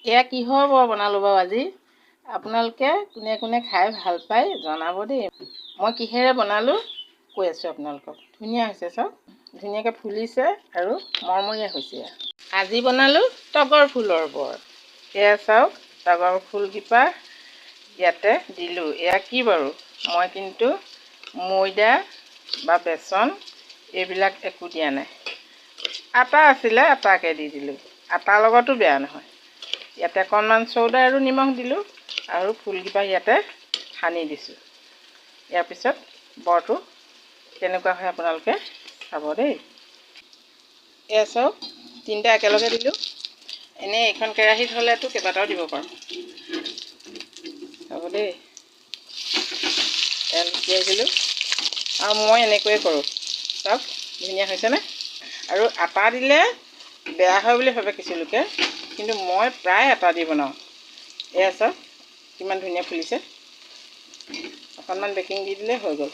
এয়া কিহৰ বৰ বনালোঁ বাৰু আজি? আপোনালোকে কোনে কোনে খাই ভাল পায় জনাব দেই। মই কিহেৰে বনালোঁ কৈ আছোঁ আপোনালোকক। ধুনীয়া হৈছে চাওক, ধুনীয়াকৈ ফুলিছে আৰু মৰমৰীয়া হৈছে। আজি বনালোঁ তগৰ ফুলৰ বৰ। এয়া চাওক, তগৰ ফুলকেইপা ইয়াতে দিলোঁ। এয়া কি বাৰু? মই কিন্তু ময়দা বা বেচন এইবিলাক একো দিয়া নাই। আটা আছিলে, আটাকে দি দিলোঁ। আটাৰ লগতো বেয়া নহয়। ইয়াতে অকণমান চৌদা আৰু নিমখ দিলোঁ আৰু ফুলকেইপা ইয়াতে সানি দিছোঁ। ইয়াৰ পিছত বৰটো কেনেকুৱা হয় আপোনালোকে চাব দেই। এয়া চাওক, তিনিটা একেলগে দিলোঁ। এনেই এইখন কেৰাহীত হ'লেতো কেইবাটাও দিব পাৰোঁ। চাব দেই, তেল তিয়াই দিলোঁ আৰু মই এনেকৈয়ে কৰোঁ। চাওক ধুনীয়া হৈছেনে? আৰু আটা দিলে বেয়া হয় বুলি ভাবে কিছুলোকে, কিন্তু মই প্ৰায় আটা দি বনাওঁ। এয়া চাওক কিমান ধুনীয়া ফুলিছে। অকণমান বেকিং দি দিলে হৈ গ'ল।